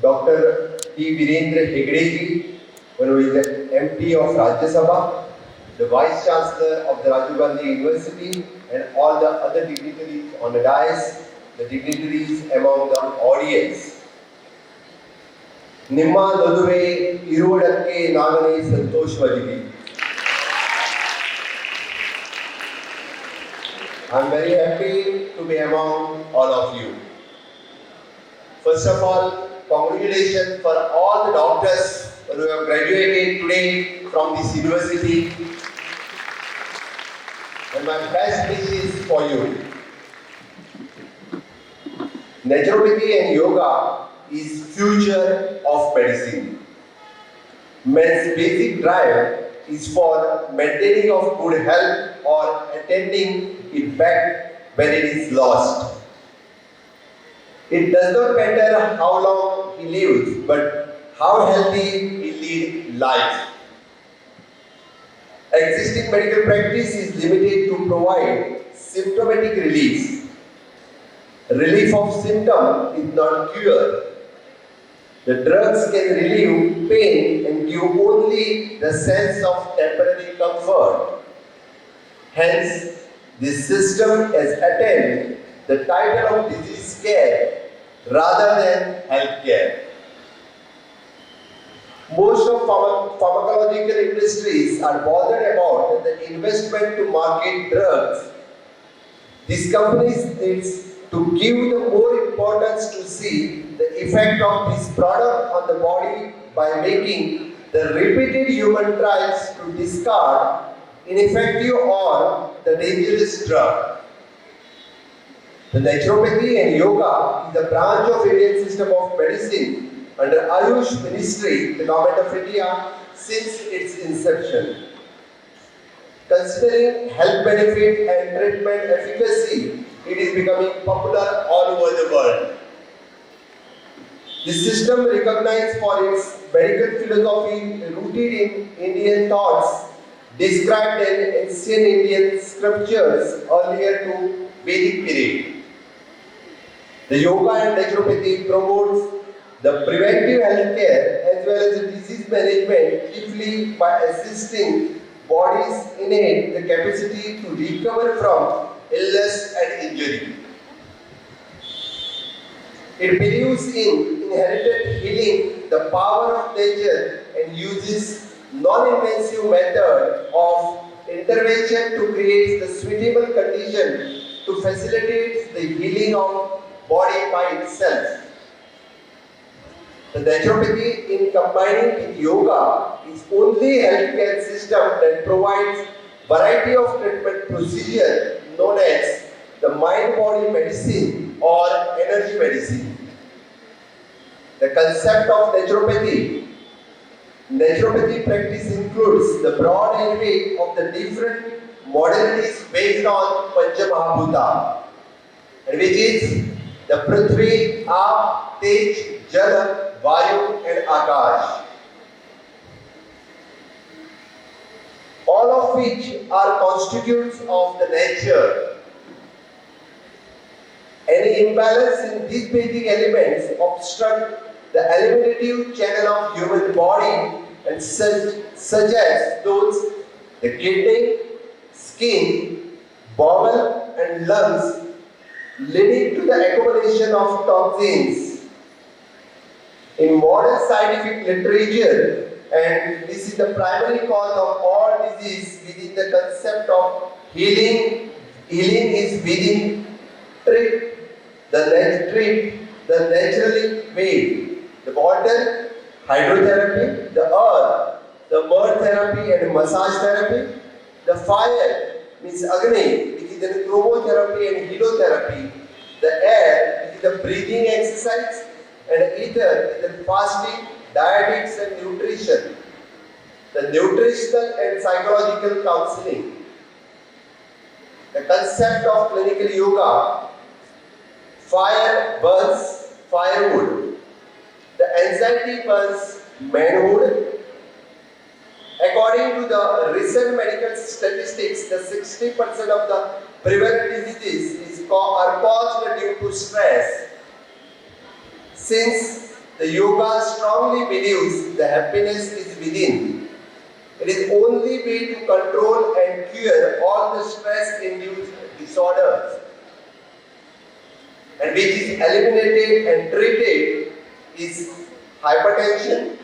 Dr. T. Virendra Hegde, who is the MP of Rajya Sabha, the Vice Chancellor of the Rajiv Gandhi University, and all the other dignitaries on the dais, the dignitaries among the audience. ನಿಮ್ಮ ನಡುವೆ ಇರುವುದಕ್ಕೆ ನಾನೇ ಸಂತೋಷವಾಗಿದ್ದೀನಿ. I am very happy to be among all of you. First of all, congratulations for all the doctors who have graduated today from this university. And my best wishes for you. Naturopathy and yoga is future of medicine. Man's basic drive is for maintaining of good health or attending it back when it is lost. It does not matter how long he lives, but how healthy he leads life. Existing medical practice is limited to provide symptomatic relief. Relief of symptom is not cure. The drugs can relieve pain and give only the sense of temporary comfort. Hence, this system has attained the title of disease care rather than health care. Most of pharmacological industries are bothered about the investment to market drugs. These companies need to give the more importance to see the effect of this product on the body by making the repeated human trials to discard ineffective or the dangerous drug. The naturopathy and yoga is a branch of Indian system of medicine under Ayush Ministry, the Government of India, since its inception. Considering health benefit and treatment efficacy, it is becoming popular all over the world. This system, recognized for its medical philosophy rooted in Indian thoughts, described in ancient Indian scriptures earlier to Vedic period. The yoga and naturopathy promotes the preventive health care as well as the disease management, chiefly by assisting bodies innate the capacity to recover from illness and injury. It believes in inherited healing, the power of nature, and uses non-invasive method of intervention to create the suitable condition to facilitate the healing of body by itself. The naturopathy, in combining with yoga, is only healthcare system that provides variety of treatment procedure known as the mind-body medicine or energy medicine. The concept of naturopathy practice includes the broad array of the different modalities based on Panchamahabhuta, and which is the Prithvi, Aap, Tej, Jal, Vayu and Akash. All of which are constitutes of the nature. Any imbalance in these basic elements obstruct the eliminative channel of human body and such as those the kidney, skin, bowel and lungs, leading to the accumulation of toxins. In modern scientific literature, and this is the primary cause of all disease within the concept of healing. Healing is within treat the naturally made. The water, hydrotherapy, the earth, the mud therapy and massage therapy, the fire means Agni, which is the chromotherapy and helotherapy, the air, which is the breathing exercise, and ether is the fasting, dietetics and nutrition, the nutritional and psychological counseling. The concept of clinical yoga, fire burns firewood, the anxiety burns manhood. According to the recent medical statistics, the 60% of the prevalent diseases are caused due to stress. Since the yoga strongly believes the happiness is within, it is only way to control and cure all the stress-induced disorders, and which is eliminated and treated is hypertension,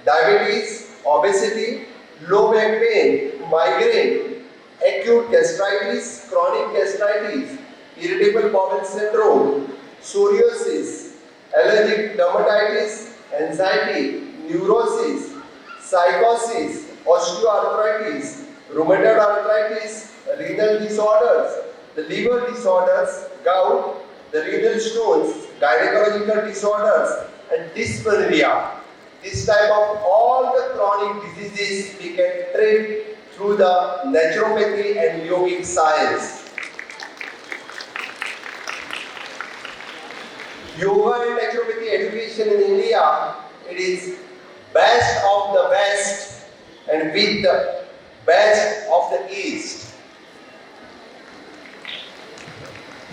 diabetes, obesity, low back pain, migraine, acute gastritis, chronic gastritis, irritable bowel syndrome, psoriasis, allergic dermatitis, anxiety, neurosis, psychosis, osteoarthritis, rheumatoid arthritis, renal disorders, the liver disorders, gout, the renal stones, gynecological disorders, and dysmenorrhea. This type of all the chronic diseases we can treat through the naturopathy and yogic science. Yoga and naturopathy education in India, it is best of the best and with the best of the East.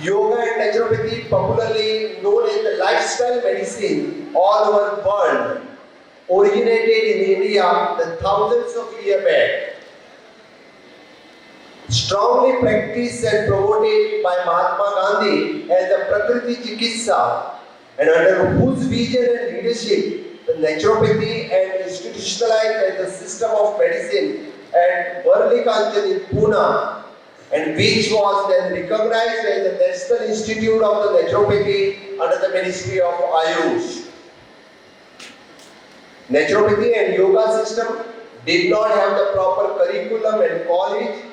Yoga and naturopathy, popularly known as the lifestyle medicine all over the world, originated in India the thousands of years back. Strongly practiced and promoted by Mahatma Gandhi as the Prakriti Chikitsa, and under whose vision and leadership the naturopathy and institutionalized as a system of medicine at Varli Kanchan in Pune, and which was then recognized as the National Institute of the Naturopathy under the Ministry of Ayush. Naturopathy and yoga system did not have the proper curriculum and college,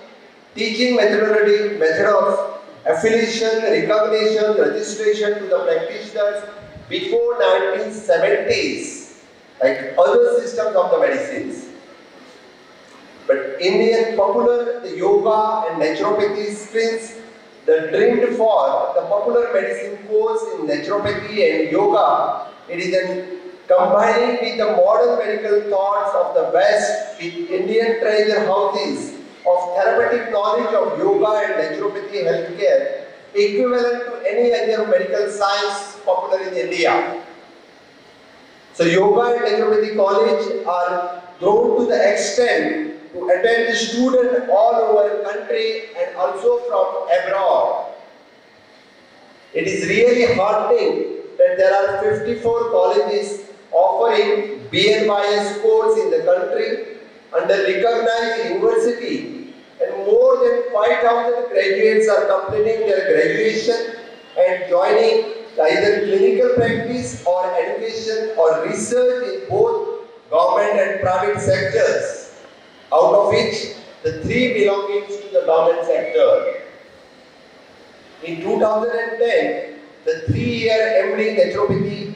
teaching methodology, method of affiliation, recognition, registration to the practitioners before 1970s, like other systems of the medicines. But Indian popular the yoga and naturopathy streams the dreamed for the popular medicine course in naturopathy and yoga. It is then combining with the modern medical thoughts of the West with Indian treasure houses of therapeutic knowledge of yoga and naturopathy healthcare equivalent to any other medical science popular in India. So yoga and naturopathy college are grown to the extent to attend the students all over country and also from abroad. It is really heartening that there are 54 colleges offering BNYS course in the country under recognized university, and more than 5,000 graduates are completing their graduation and joining either clinical practice or education or research in both government and private sectors, out of which the 3 belonging to the government sector. In 2010, the 3-year MD Naturopathy,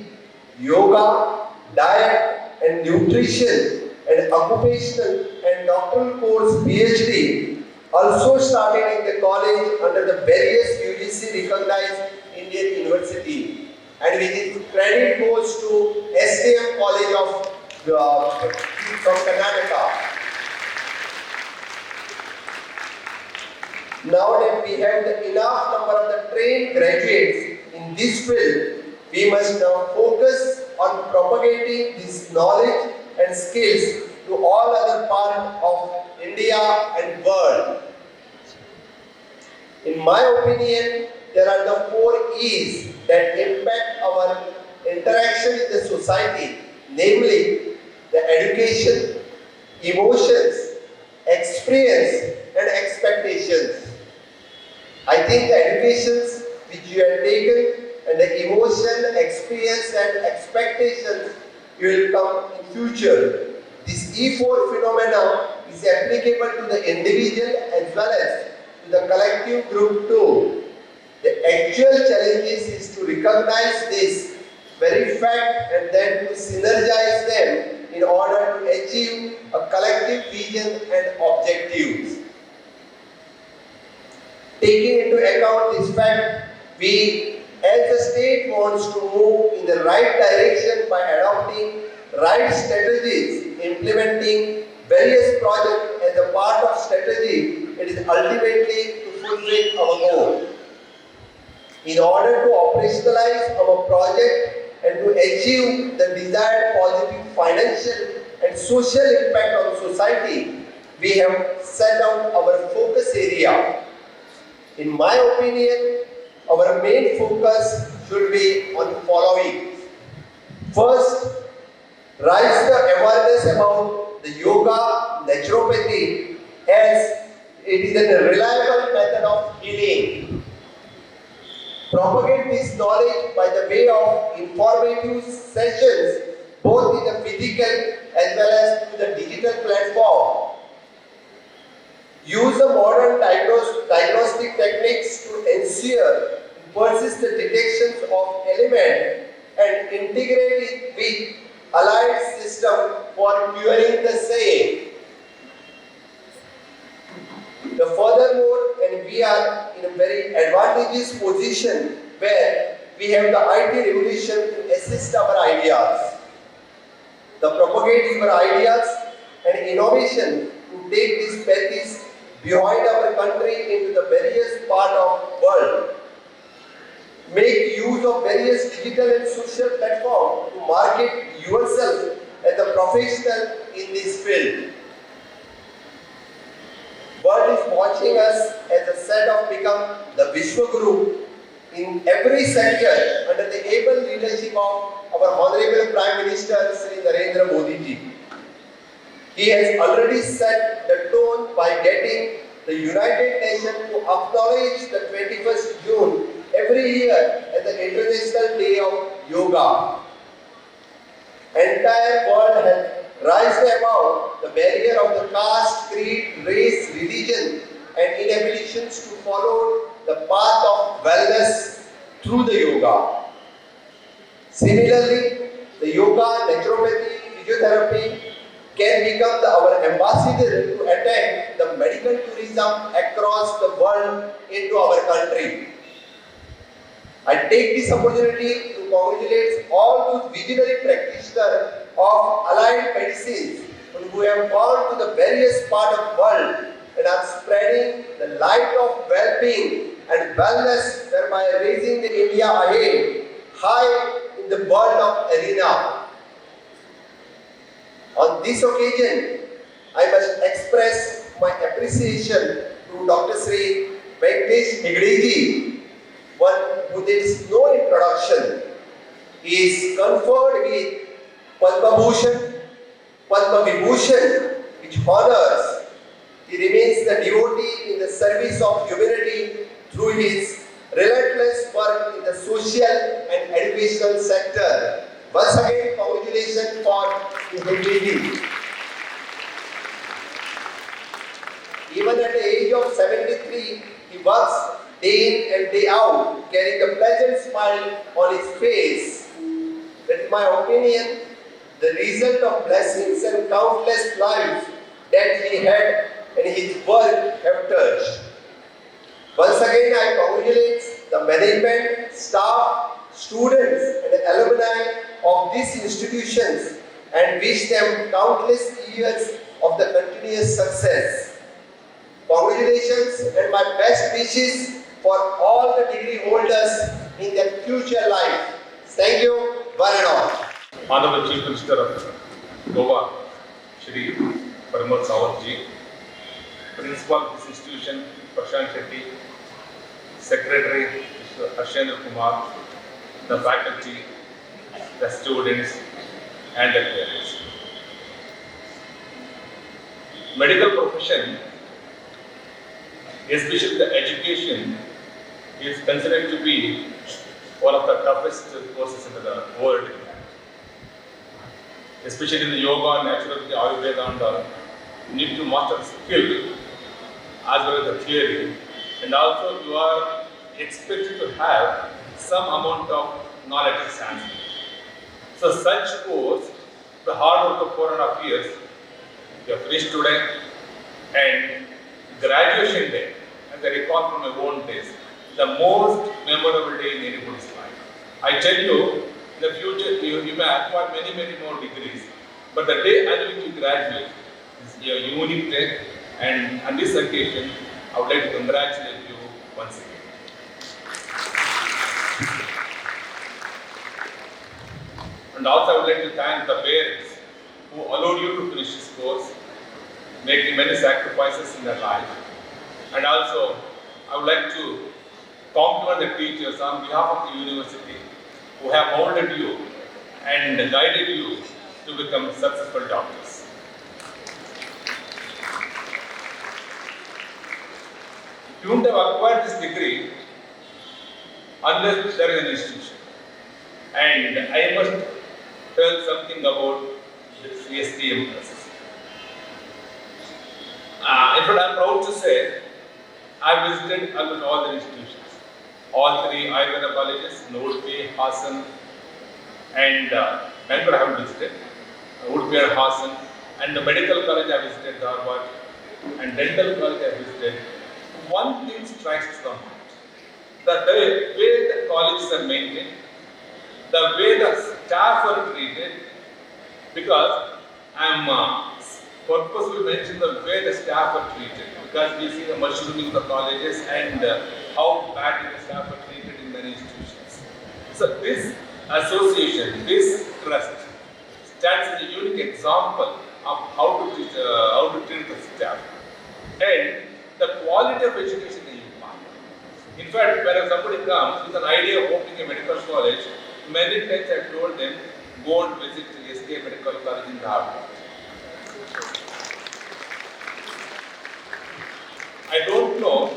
Yoga, Diet and Nutrition and Occupational and Doctoral course PhD also started in the college under the various UGC recognized Indian university, and which is credit goes to STM College of from Karnataka. Now that we have the enough number of the trained graduates in this field, we must now focus on propagating this knowledge and skills to all other parts of India and world. In my opinion, there are the 4 E's that impact our interaction in the society, namely the education, emotions, experience and expectations. I think the educations which you have taken and the emotion, experience and expectations you will come in future. This E4 phenomena is applicable to the individual as well as to the collective group too. The actual challenges is to recognize this very fact and then to synergize them in order to achieve a collective vision and objectives. Taking into account this fact, we as the state wants to move in the right direction by adopting right strategies, implementing various projects as a part of strategy. It is ultimately to fulfill our goal. In order to operationalize our project and to achieve the desired positive financial and social impact on society, we have set out our focus area. In my opinion, our main focus should be on the following. First, raise the awareness about the yoga, naturopathy, as it is a reliable method of healing. Propagate this knowledge by the way of informative sessions, both in the physical as well as to the digital platform. Use the modern diagnostic techniques to ensure persistent detections of element and integrate it with allied system for curing the same. Furthermore, and we are in a very advantageous position where we have the IT revolution to assist our ideas. The propagate your ideas and innovation to take these paths behind our country into the various part of world. Make use of various digital and social platforms to market yourself as a professional in this field. World is watching us as a set of become the Vishwa Guru in every sector under the able leadership of our Honorable Prime Minister Sri Narendra Modi ji. He has already set the tone by getting the United Nations to acknowledge the 21st June every year as the International Day of Yoga. Entire world has risen above the barrier of the caste, creed, race, religion and inabilities to follow the path of wellness through the yoga. Similarly, the yoga, naturopathy, physiotherapy can become our ambassador to attend the medical tourism across the world into our country. I take this opportunity to congratulate all those visionary practitioners of allied medicines who have gone to the various parts of the world and are spreading the light of well-being and wellness, thereby raising the India ahead high in the world of arena. On this occasion, I must express my appreciation to Dr. Sri Belthangady ji, one who needs no introduction. He is conferred with Padma Bhushan, Padma Vibhushan, which honors. He remains the devotee in the service of humanity through his relentless work in the social and educational sector. Once again, congratulations for his ability. Even at the age of 73, he works day in and day out, carrying a pleasant smile on his face. That is my opinion, the result of blessings and countless lives that he had and his work have touched. Once again, I congratulate the management, staff, students, and alumni of these institutions and wish them countless years of the continuous success. Congratulations and my best wishes for all the degree holders in their future life. Thank you, one and all. Honorable Chief Minister of Goa, Shri Paramod Sawantji, Principal of this institution, Prashant Shetty, Secretary, Mr. Harshendra Kumar, the faculty, the students, and the parents. Medical profession, especially the education, is considered to be one of the toughest courses in the world. Especially in the yoga, naturopathy, ayurveda, and all, you need to master skill as well as the theory, and also you are expected to have some amount of knowledge in Sanskrit. So such course, the hard work of 4.5 years, you have finished today, and graduation day, and I recall from my own days, the most memorable day in anybody's life. I tell you, in the future you may acquire many more degrees, but the day on which you graduate is a unique day, and on this occasion, I would like to congratulate you once again. And also I would like to thank the parents who allowed you to finish this course, making many sacrifices in their life. And also, I would like to compliment the teachers on behalf of the university who have molded you and guided you to become successful doctors. You wouldn't have acquired this degree unless there is an institution. And I must tell something about this STM process. In fact, I am proud to say I visited almost all the institutions. All 3 Ayurveda colleges, Udupi, Hassan, and Bangalore I haven't visited, Udupi and Hassan, and the medical college I visited, Dharwad, and dental college I visited. One thing strikes the mind, the way the colleges are maintained, the way the staff are treated, because I am purposely mentioning the way the staff are treated, because we see the mushrooming of the colleges and how badly the staff are treated in many institutions. So this association, this trust, stands as a unique example of how to treat the staff and the quality of education they impart. In fact, when somebody comes with an idea of opening a medical college, many times I told them, go and visit SK Medical College in Dharwad. I don't know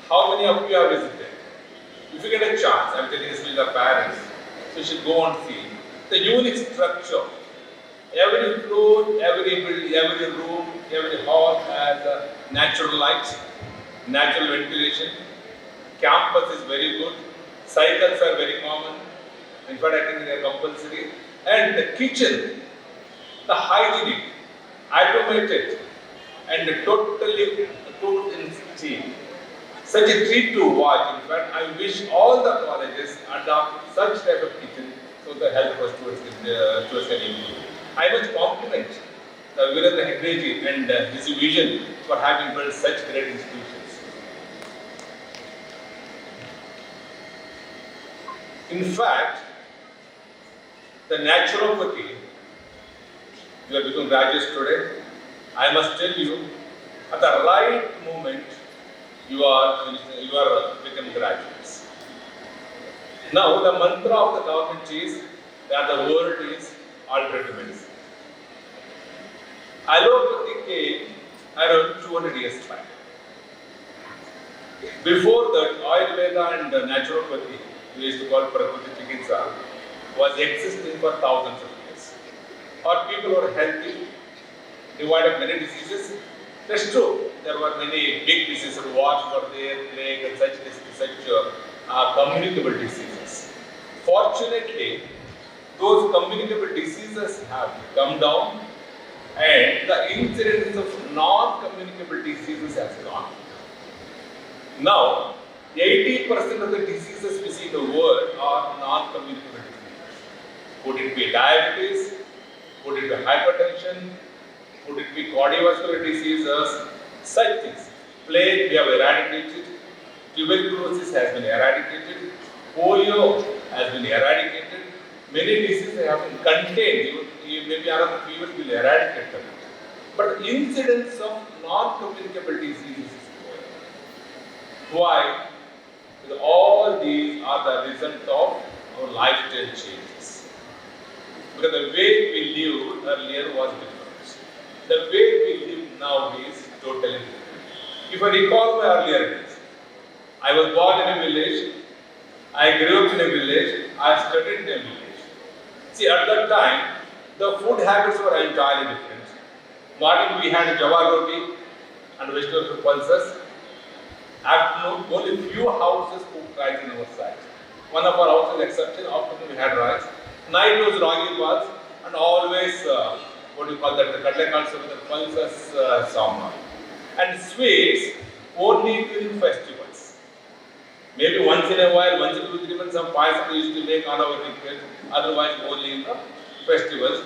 how many of you have visited. If you get a chance, I'm telling this to the parents, so you should go and see the unique structure. Every floor, every building, every room, every hall has a natural light, natural ventilation. Campus is very good. Cycles are very common. In fact, I think they are compulsory. And the kitchen, the hygienic, automated, and totally cooked in steam. Such a treat to watch. In fact, I wish all the colleges adopt such type of kitchen so the health was towards the improve. I must compliment Virendra Hegdeji and his vision for having built such great institutions. In fact, the naturopathy, you are becoming graduates today. I must tell you, at the right moment, you are becoming graduates. Now, the mantra of the government is that the world is alternative medicine. Allopathy came around 200 years back. Before that, Ayurveda and Naturopathy, we used to call Prakriti Chikitsa, was existing for thousands of years. Our people were healthy, devoid of many diseases. That's true. There were many big diseases, wars were there, plague, and such communicable diseases. Fortunately, those communicable diseases have come down, and the incidence of non-communicable diseases has gone. Now, 80% of the diseases we see in the world are non-communicable diseases. Could it be diabetes? Could it be hypertension? Could it be cardiovascular diseases? Such things. Plague we have eradicated. Tuberculosis has been eradicated. Polio has been eradicated. Many diseases have been contained. Maybe around few years will eradicate them. But incidence of non-communicable diseases is growing. Why? Because all these are the result of our lifestyle changes. Because the way we lived earlier was different. The way we live now is totally different. If I recall my earlier days, I was born in a village, I grew up in a village, I studied in a village. See, at that time, the food habits were entirely different. Morning we had jawar roti and vegetable pulses. Afternoon, only few houses cooked rice in our side. One of our houses exception, afternoon we had rice. Night was ragi balls and always, what do you call that, the kadle also with the pulses sambar. And sweets only during festivals. Maybe once in a while, once in 2-3 months, some payasam we used to make on our request, otherwise only in the festivals.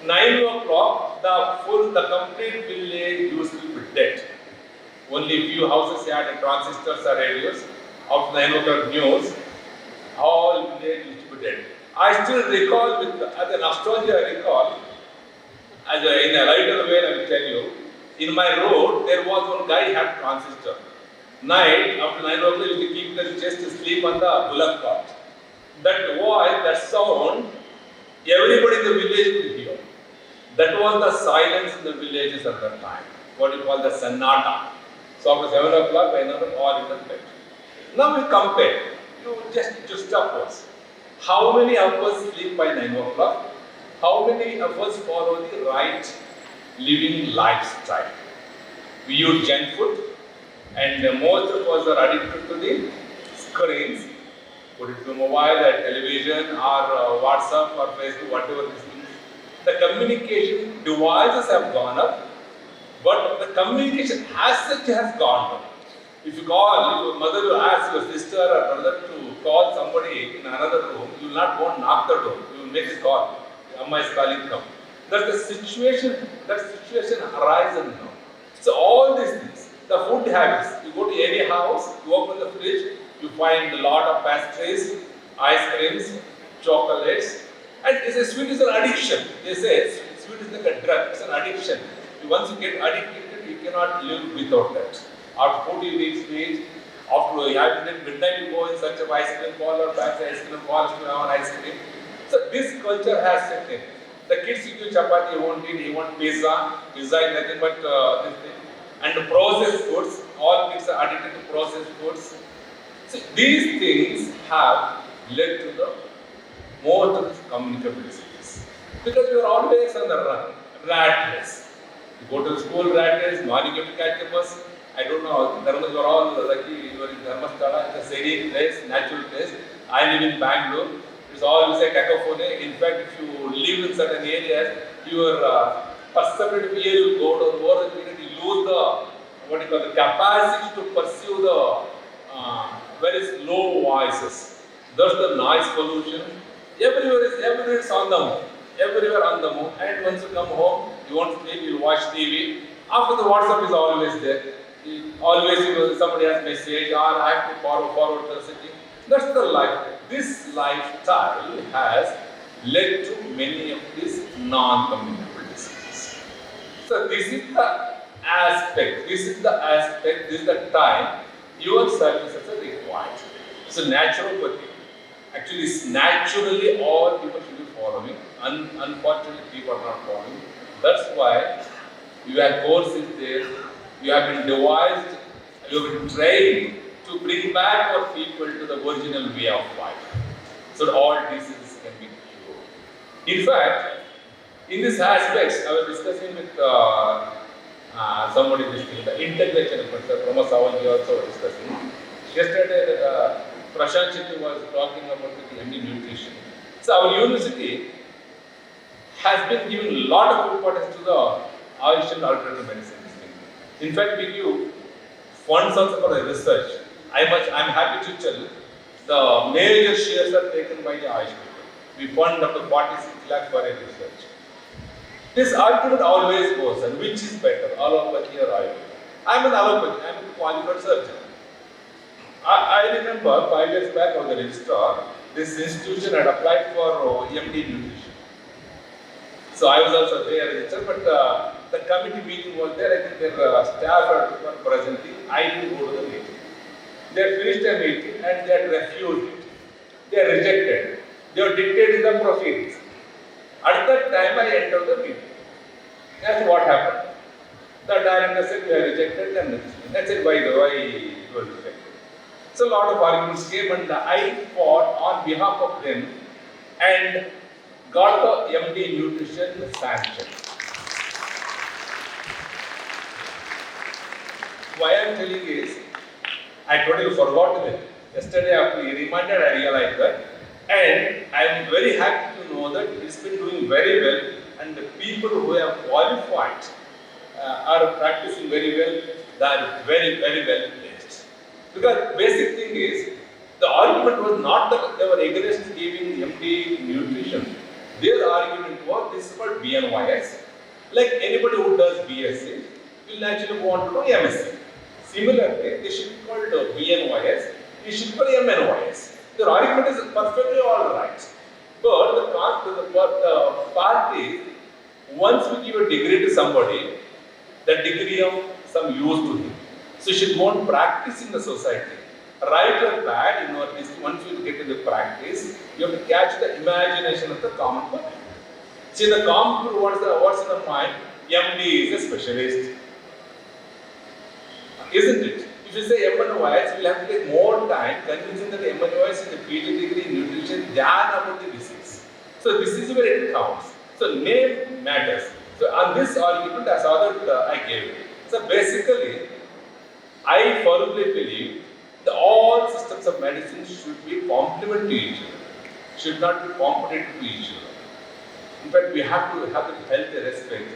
9 o'clock, the complete village used to be dead. Only few houses had transistors or radios. After 9 o'clock news, all village used to be dead. I still recall, as a nostalgia I recall, in a lighter way I will tell you, in my road there was one guy had transistor. Night, after 9 o'clock, he used to keep the chest to sleep on the bullock cart. That voice, that sound, everybody in the village could hear. That was the silence in the villages at that time. What you call the sannata. So after 7 o'clock, by now all in the bed. Now we compare. You just upwards. How many of us sleep by 9 o'clock? How many of us follow the right living lifestyle? We use junk food, and most of us are addicted to the screens. Put it to mobile, television, or WhatsApp, or Facebook, whatever this is. The communication devices have gone up, but the communication as such has gone down. If your mother will ask your sister or brother to call somebody in another room, you will not go and knock the door. You will make a call. Amma is calling, come. That's the situation. That situation arises now. So all these things, the food habits. You go to any house, you open the fridge, you find a lot of pastries, ice creams, chocolates, and sweet is an addiction. They say sweet is like a drug. It's an addiction. Once you get addicted, you cannot live without that. After 40 weeks sweet, after you have to midnight, you go in search of ice cream parlor, fancy ice cream parlor to have an ice cream. So this culture has set in. The kids eat chapati, he won't eat, he want pizza. Pizza is nothing but this thing. And processed foods, all kids are addicted to processed foods. So these things have led to the more of communicable diseases. Because we are always on the run, rat race. You go to the school rat race, morning you have to catch a bus. I don't know, Dharmas were all lucky, you were in Dharmasthala, it's a scenic place, natural place. I live in Bangalore. It's always a cacophony. In fact, if you live in certain areas, your perceptive ear will go down over the period, you lose the capacity to pursue the very slow voices. Thus the noise pollution. Everywhere is on the move. Everywhere on the move. And once you come home, you won't sleep, you'll watch TV. After the WhatsApp is always there. Always somebody has message or I have to forward the city. That's the life. This lifestyle has led to many of these non-communicable diseases. So this is the aspect, this is the time your services are required. So naturopathy, actually is naturally all people should be following. Unfortunately, people are not following. That's why you have courses there, you have been devised, you have been trained to bring back our people to the original way of life. So that all diseases can be cured. In fact, in these aspects, I was discussing with somebody this thing, the integration concept, Rama Sawanji also was discussing. Yesterday, Prashant Chitti was talking about the healthy nutrition. So our university has been giving a lot of importance to the Ayush and alternative medicine. In fact, we give funds also for the research. I'm happy to tell the major shares are taken by the Ayush people. We fund up to 46 lakh for a research. This argument always goes, and which is better, allopathy or Ayurveda? I'm an allopathy, I'm a qualified surgeon. I remember 5 years back on the registrar, this institution had applied for MD nutrition. So I was also there registered, but the committee meeting was there. I think their staff were presenting. I didn't go to the meeting. They had finished a meeting and they had refused it. They had rejected. They were dictating the proceedings. At that time, I entered the meeting. That's what happened. The director said, "We are rejected," and I said, "Why it was rejected?" So a lot of arguments came, and I fought on behalf of them and got the MD nutrition sanction. Why I am telling is, I totally forgot it. Yesterday after he reminded, I realized that. And I am very happy to know that it's been doing very well, and the people who have qualified are practicing very well. They are very, very well placed. Because basic thing is, the argument was not that they were against giving MD nutrition. Their argument was, this is called BNYS. Like anybody who does BSc will naturally want to do MSc. Similarly, they should be called BNYS, it should be called MNYS. Their argument is perfectly all right. But the part is, once we give a degree to somebody, that degree of some use to him. So you should go and practice in the society. Right or bad, once you get into practice, you have to catch the imagination of the common public. See, the common people, what's in the mind? MD is a specialist. Isn't it? If you say MNYS, we'll have to take more time convincing that MNYS is a PG degree in nutrition than about the disease. So this is where it counts. So name matters. So on this argument, I saw that I gave it. So basically, I firmly believe that all systems of medicine should be complementary to each other, should not be competitive to each other. In fact, we have to have the healthy respect.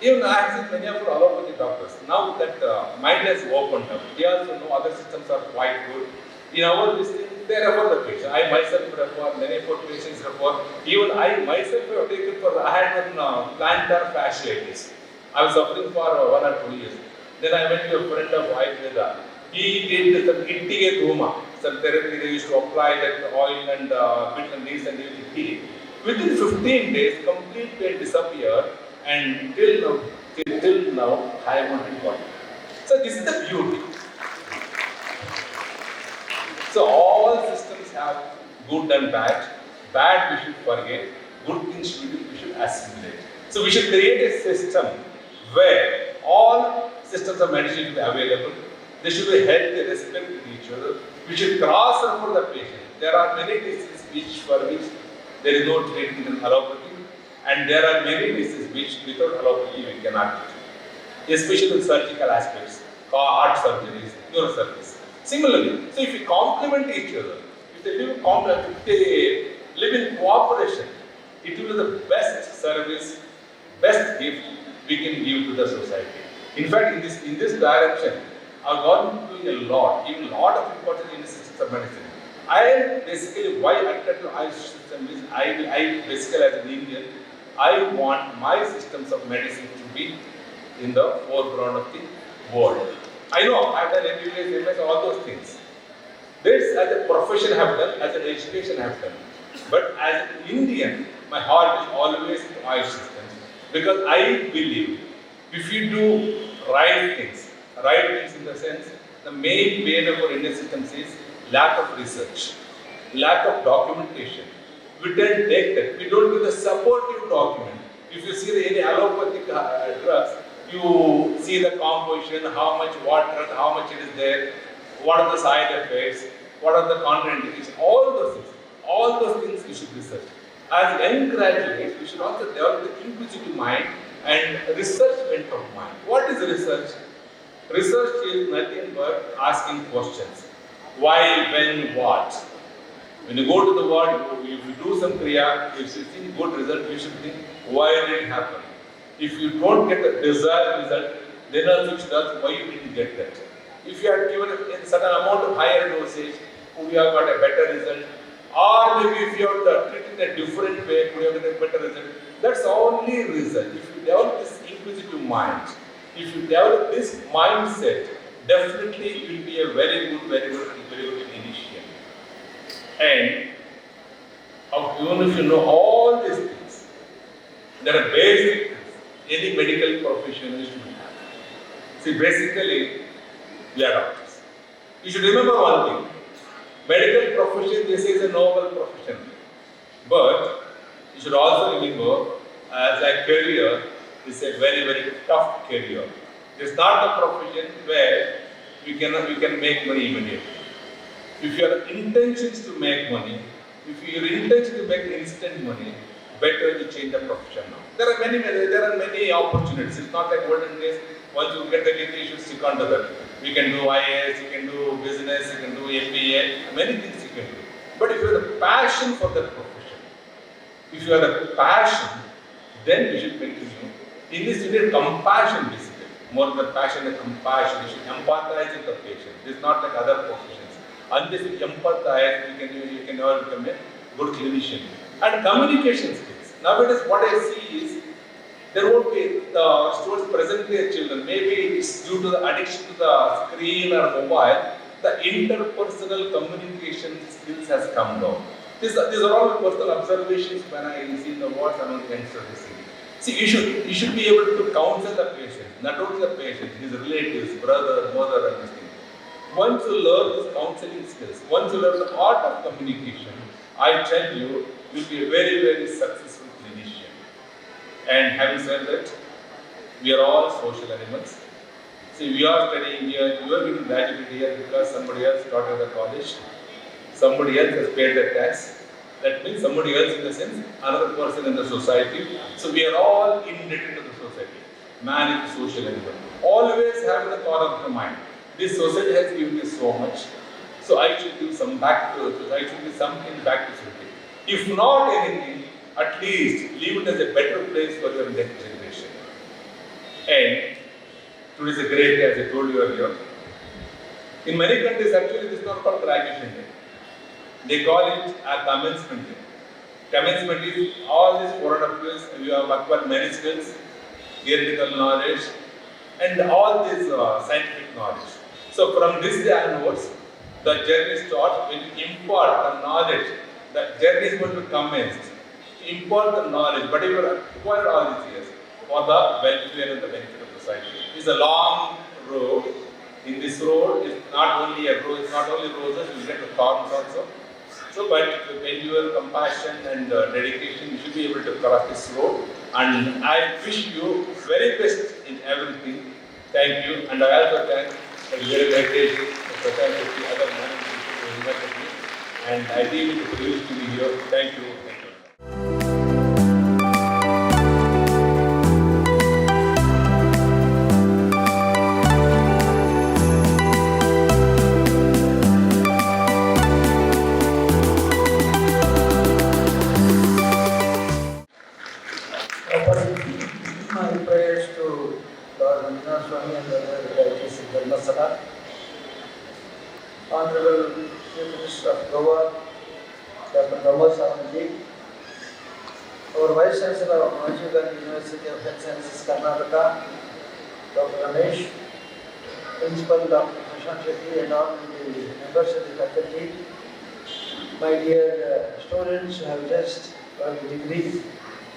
Even I have seen many of our allopathy doctors. Now that mind has opened up, they also know other systems are quite good. In our listing, they refer the patient. I myself refer, many of our patients refer. Even I myself have taken I had one plantar fasciitis. I was suffering for 1 or 2 years. Then I went to a friend of Ayurveda. He did some Ittige Duma, some therapy. They used to apply that oil and bit and this and tea. Within 15 days, complete pain disappeared, and till now, I haven't got it. So this is the beauty. So all systems have good and bad. Bad we should forget. Good things we should assimilate. So we should create a system where all systems of medicine should be available. They should be healthy, respect each other. We should cross-refer the patient. There are many diseases for which there is no treatment in allopathy, and there are many diseases which without allopathy we cannot treat, especially in surgical aspects, heart surgeries, neurosurgeries. Similarly, so if we complement each other, if they live in cooperation, it will be the best service, best gift we can give to the society. In fact, in this direction, our government is doing a lot, giving a lot of importance in the systems of medicine. Why I attract to Ayush system is, I basically as an Indian, I want my systems of medicine to be in the foreground of the world. I know, I've done MBBS, MS, all those things. This as a profession I have done, as an education I have done. But as an Indian, my heart is always in Ayush systems. Because I believe, if you do right things in the sense, the main pain of our Indian systems is lack of research, lack of documentation. We don't take that. We don't do the supportive document. If you see any allopathic drugs, you see the composition, how much water, how much it is there, what are the side effects, what are the contraindications, all those things we should research. As young graduates, we should also develop the inquisitive mind and research bent of mind. What is research? Research is nothing but asking questions. Why, when, what? When you go to the world, if you do some kriya, if you see good result, you should think, why did it happen? If you don't get the desired result, then also you should ask why you didn't get that. If you had given a certain amount of higher dosage, could you have got a better result? Or maybe if you have treated in a different way, could you have got a better result? That's only result. If you develop this inquisitive mind, if you develop this mindset, definitely you will be a very good initiate. And even if you know all these things, there are basic things any medical professional should have. See, basically, we are doctors. You should remember one thing. Medical profession, this is a noble profession. But you should also remember, as a career, it's a very tough career. It's not the profession where you can make money immediately. If your intention is to make money, if your intention to make instant money, better to change the profession now. There are many opportunities. It's not like olden days. Once you get the degree, you should stick on to that. You can do IAS, you can do business, you can do MBA, many things you can do. But if you have the passion for that profession, if you have the passion, then you should continue. In this, you need compassion basically. More than passion and compassion, you should empathize with the patient. This is not like other professions. Unless you empathize, you can never become a good clinician. And communication skills. Nowadays, what I see is there won't be the students present their children. Maybe it's due to the addiction to the screen or mobile. The interpersonal communication skills has come down. These are all personal observations when I see the words among the youngsters. See, you should be able to counsel the patient, not only the patient, his relatives, brother, mother, and this thing. Once you learn these counseling skills, once you learn the art of communication, I tell you, you'll be a very successful clinician. And having said that, we are all social animals. See, we are studying here, you are getting graduated here because somebody else taught in the college, somebody else has paid the tax. That means somebody else in the sense, another person in the society. So we are all indebted to the society. Man is a social animal. Always have the thought of the mind. This society has given me so much. So I should give some back to it. I should give something back to society. If not anything, at least leave it as a better place for your next generation. And today is a great day, as I told you earlier. In many countries, actually, this is not called graduation day. They call it a commencement day. Commencement is all these 400 years, you have acquired many skills, theoretical knowledge, and all this scientific knowledge. So from this day onwards, the journey starts when you impart the knowledge. The journey is going to commence. Impart the knowledge, but you have acquired all these years for the welfare and the benefit of society. It's a long road. In this road, it's not only a road, it's not only roses, you get the thorns also. So, but when you have compassion and dedication, you should be able to cross this road. And I wish you very best in everything. Thank you. And I also thank the very heritage, the society, other management who invited me. And I think it's a privilege to be here. Thank you. My prayers to Lord Manjunath Swami and the deities in Dharmasala, Honorable Chief Minister of Goa, Dr. Pramod Sawantji, our Vice Chancellor of Ujire University of Health Sciences, Karnataka, Dr. Ramesh, Principal Dr. Prashant Shetty, and all the members of the faculty, my dear students who have just got the degree,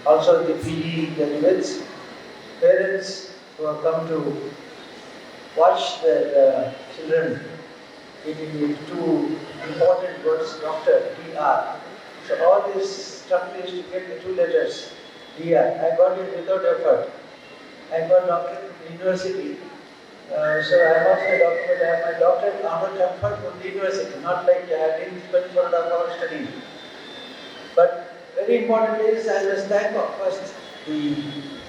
also the PG graduates, parents who have come to watch their children getting the two important words, Dr. DR. So all this struck me is to get the two letters, DR. I got it without effort. I got doctorate in the university. So I am also a doctor, but I have my doctorate honor conferred from the university, not like I didn't spend 4.5 hours studying. But very important is I must thank first the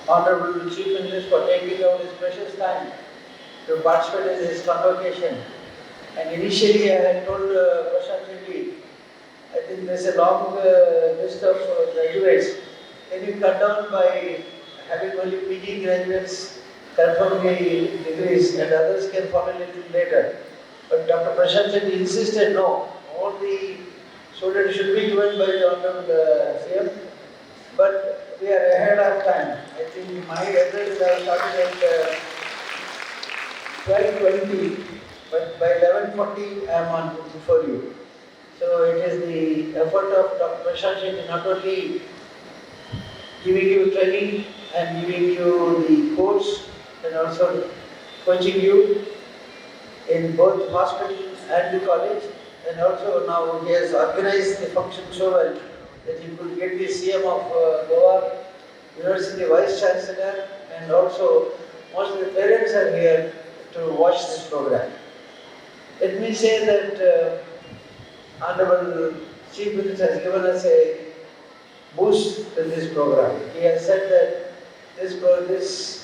Honorable Chief Minister for taking out his precious time to participate in this convocation. And initially I had told Prashant Shetty, I think there's a long list of graduates. Can you cut down by having only PG graduates confirm the degrees and others can follow a little later. But Dr. Prashant Shetty insisted, no, all the students should be given by the Honorable CM, but we are ahead of time. I think my address I started at 12:20, but by 11:40 I am on before you. So it is the effort of Dr. Prashant Shetty not only giving you training and giving you the course and also coaching you in both hospital and the college, and also now he has organized the function so well that he could get the CM of Goa, University Vice Chancellor, and also most of the parents are here to watch this program. Let me say that Honorable Chief Minister has given us a boost to this program. He has said that this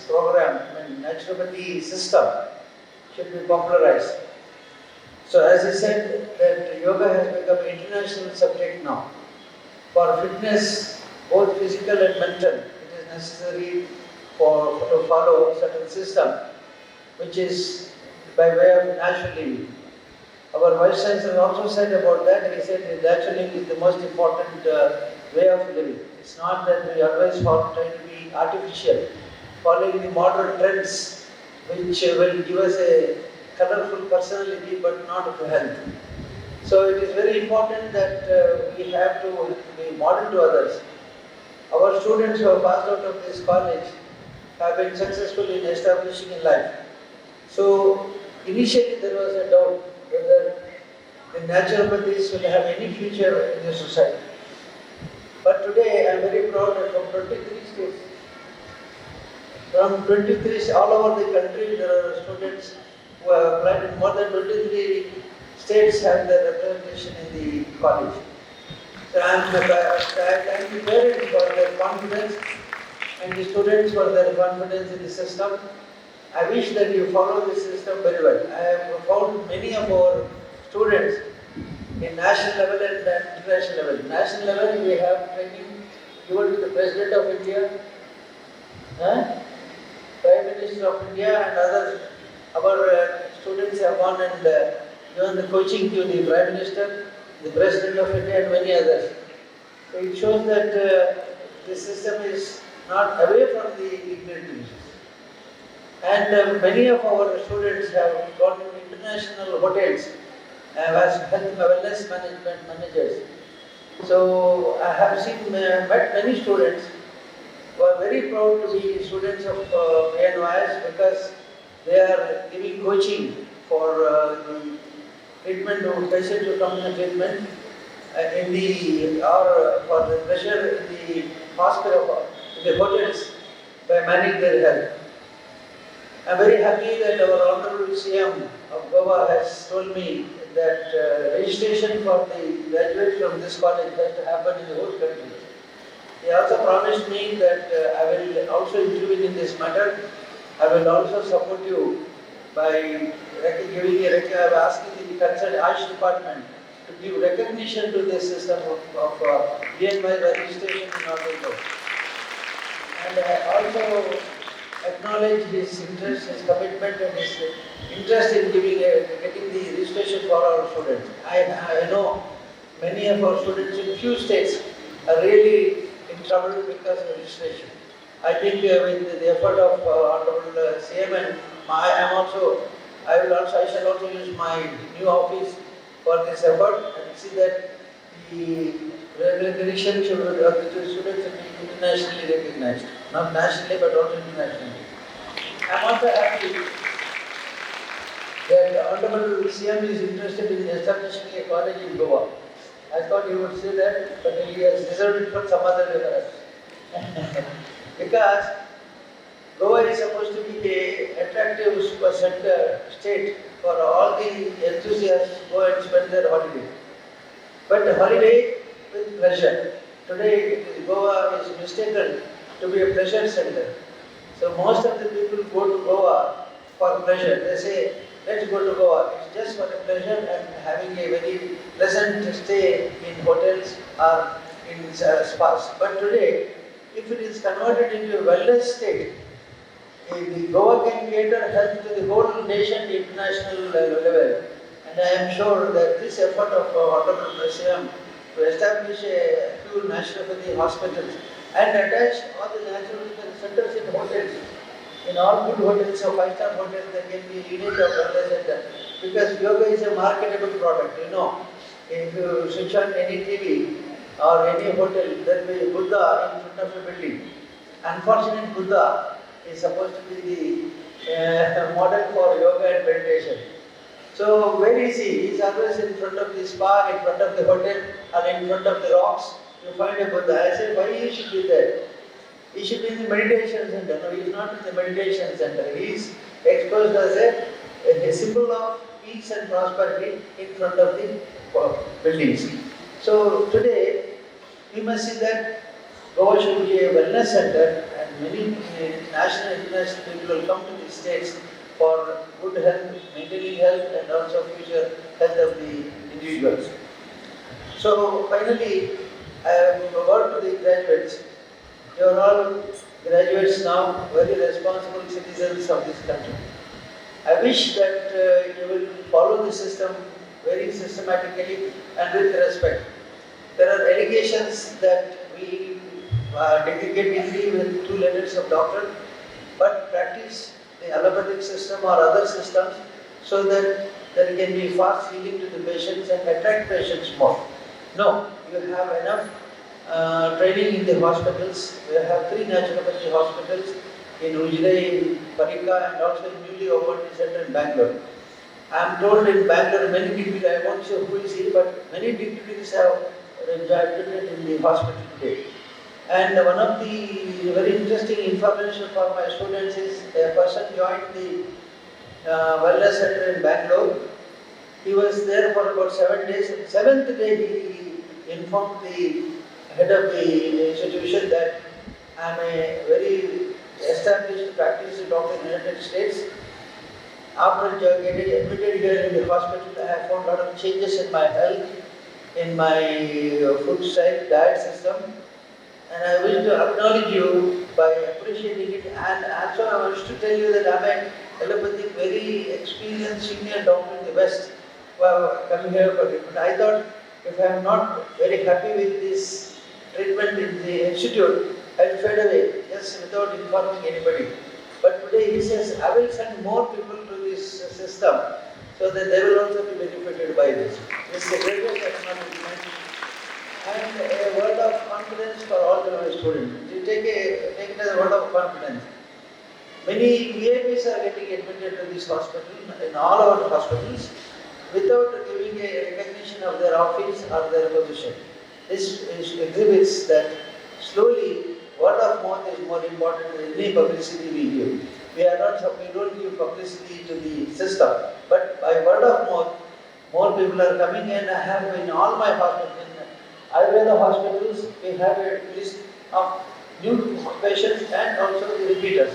program, naturopathy system, should be popularized. So as he said that yoga has become an international subject now. For fitness, both physical and mental, it is necessary to follow a certain system, which is by way of natural living. Our Vice Chancellor also said about that. He said that natural living is the most important way of living. It's not that we always try to be artificial, following the modern trends, which will give us a colorful personality but not of health. So it is very important that we have to be modern to others. Our students who have passed out of this college have been successful in establishing in life. So initially there was a doubt whether the naturopathies will have any future in the society. But today I am very proud that from 23 states, all over the country, there are students who have applied in more than 23 states have their representation in the college. So I thank the parents for their confidence and the students for their confidence in the system. I wish that you follow this system very well. I have found many of our students in national level and international level. National level, we have training given to the President of India, Prime Minister of India, and others. Our students have gone and given the coaching to the Prime Minister, the President of India, and many others. So it shows that this system is not away from the ignorant diseases. And many of our students have gone to international hotels as health and wellness management managers. So I have met many students who are very proud to be students of ANYS because they are giving coaching for the treatment of patients who come in treatment for the pressure in the hospital, in the hotels by managing their health. I am very happy that our Honorable CM of Goa has told me that registration for the graduates from this college has to happen in the whole country. He also promised me that I will also intervene in this matter. I will also support you by asking the concerned Ayush department to give recognition to this system of BNY registration in North India. And I also acknowledge his interest, his commitment, and his interest in getting the registration for our students. I know many of our students in few states are really in trouble because of registration. I think with the effort of Honorable CM and I shall also use my new office for this effort and see that the recognition of the students should be internationally recognized, not nationally but also internationally. I am also happy that Honorable CM is interested in establishing a college in Goa. I thought he would say that, but he has reserved it for some other because Goa is supposed to be an attractive super center state for all the enthusiasts who go and spend their holiday. But holiday with pleasure. Today Goa is mistaken to be a pleasure center. So most of the people go to Goa for pleasure. They say, let's go to Goa. It's just for a pleasure and having a very pleasant stay in hotels or in spas. But today, if it is converted into a wellness state, the Goa can cater health to the whole nation, international level. And I am sure that this effort of Honorable President to establish a few naturopathy hospitals and attach all the naturopathy centers in hotels. In all good hotels or five-star hotels, there can be a unit of wellness center. Because yoga is a marketable product, you know. If you switch on any TV or any hotel, there will be a Buddha in front of a building. Unfortunate Buddha is supposed to be the model for yoga and meditation. So very easy, he's always in front of the spa, in front of the hotel, or in front of the rocks. You find a Buddha. I say, why he should be there? He should be in the meditation center. No, he is not in the meditation center. He is exposed as a symbol of peace and prosperity in front of the buildings. So today, we must see that Goa should be a wellness center, and many national and international people will come to these states for good health, maintaining health, and also future health of the individuals. So finally, I have a word to the graduates. You are all graduates now, very responsible citizens of this country. I wish that you will follow the system very systematically and with respect. There are allegations that we get degree with 2 letters of doctorate, but practice the allopathic system or other systems so that there can be fast healing to the patients and attract patients more. No, you have enough training in the hospitals. We have 3 naturopathy hospitals in Ujire, in Parika, and also in newly opened center in Bangalore. I am told in Bangalore many dignitaries, I won't say who is he, but many dignitaries have admitted in the hospital today. And one of the very interesting information for my students is a person joined the wellness center in Bangalore. He was there for about 7 days. 7th day he informed the head of the institution that I am a very established practicing doctor in the United States. After getting admitted here in the hospital, I found a lot of changes in my health, in my food style, diet system. And I wish to acknowledge you by appreciating it. And also I wish to tell you that I am an allopathic, very experienced senior doctor in the West who have come here for treatment. I thought if I am not very happy with this treatment in the institute, I will fade away just without informing anybody. But today he says, I will send more people to this system so that they will also be benefited by this. This is the greatest acknowledgement and a word of confidence for all the students. You take it as a word of confidence. Many VIPs are getting admitted to this hospital, in all our hospitals, without giving a recognition of their office or their position. This exhibits that slowly word of mouth is more important than any publicity we give. We don't give publicity to the system, but by word of mouth, more people are coming in. I have in all my hospitals, in Ayurveda hospitals, we have a list of new patients and also the repeaters.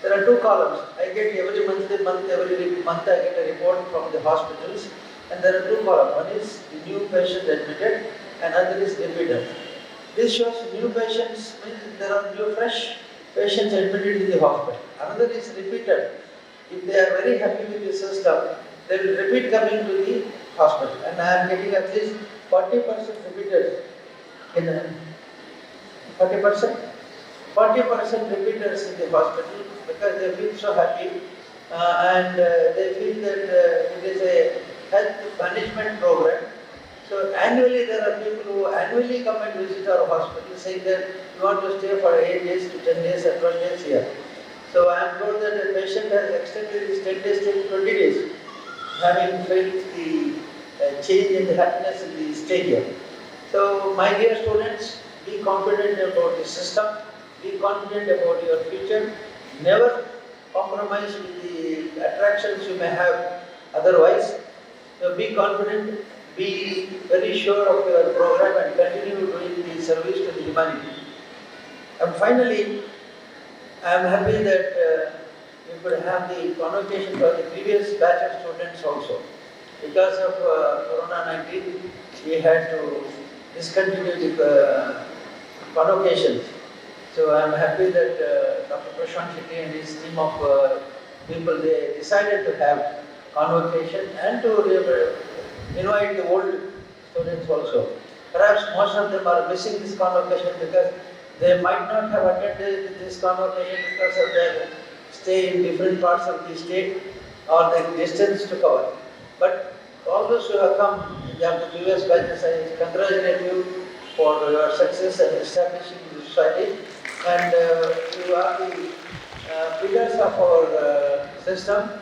There are 2 columns. I get every month I get a report from the hospitals, and there are 2 columns. One is the new patient admitted, and other is repeater. This shows new patients, means there are new fresh patients admitted in the hospital. Another is repeated. If they are very happy with the system, they will repeat coming to the hospital. And I am getting at least 40% repeaters in 40%? 40% repeaters in the hospital because they feel so happy and they feel that it is a health management program. So annually there are people who annually come and visit our hospital saying that you want to stay for 8 days to 10 days or 12 days here. So I am told that the patient has extended his 10 days to 20 days, having felt the change in the happiness in the stay here. So my dear students, be confident about the system, be confident about your future, never compromise with the attractions you may have otherwise. So be confident, be very sure of your program and continue doing the service to the humanity. And finally, I am happy that we could have the convocation for the previous batch of students also. Because of Corona-19, we had to discontinue the convocations. So I'm happy that Dr. Prashant Shetty and his team of people, they decided to have convocation and to invite the old students also. Perhaps most of them are missing this convocation because they might not have attended this convocation because of their stay in different parts of the state or the distance to cover. But all those who have come in the previous batches, I congratulate you for your success in establishing the society. And you are the pillars of our system.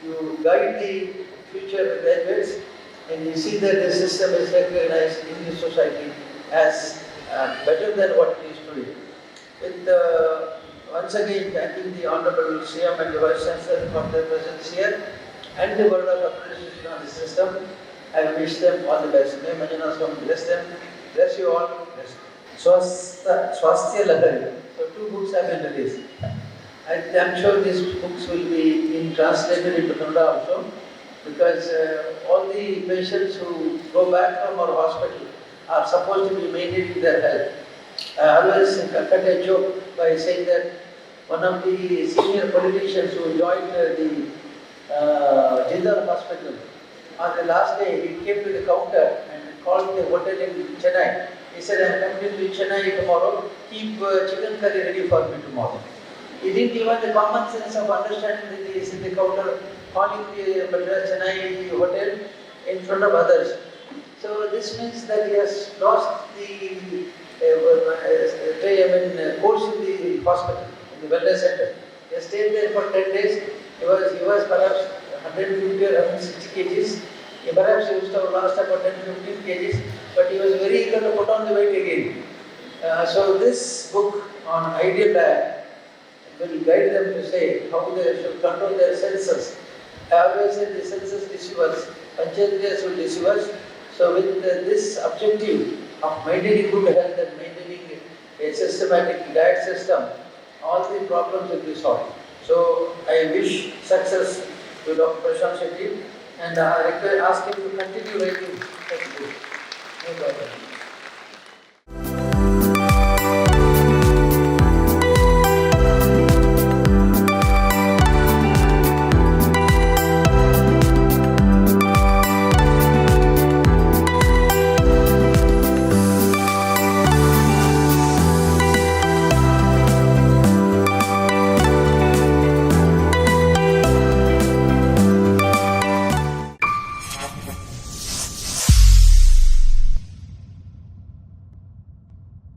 You guide the future graduates, and you see that the system is recognized in the society as better than what it is today. With once again thanking the Honorable CM and the Vice Chancellor for their presence here and the word of appreciation on the system. I wish them all the best. May Manjana Swami bless them. Bless you all. Bless you. Swasthya Lahari. So 2 books have been released. I am sure these books will be translated into Kannada also, because all the patients who go back from our hospital are supposed to be maintaining their health. I always cut a joke by saying that one of the senior politicians who joined the Jindal hospital, on the last day he came to the counter and called the hotel in Chennai. He said, I am coming to Chennai tomorrow, keep chicken curry ready for me tomorrow. He didn't even the common sense of understanding that he is in the counter calling the Madras Chennai hotel in front of others. So this means that he has lost the course in the hospital, in the wellness center. He has stayed there for 10 days. He was perhaps 150 or 160 kgs. Perhaps he was lost about 10-15 kgs, but he was very eager to put on the weight again. So this book on ideal diet will guide them to say how they should control their senses. I always say the senses deceive us, Panchendriyas will deceive us. So with this objective of maintaining good health and maintaining a systematic diet system, all the problems will be solved. So I wish success to Dr. Prashant Shetty, and I ask him to continue writing such books. No problem.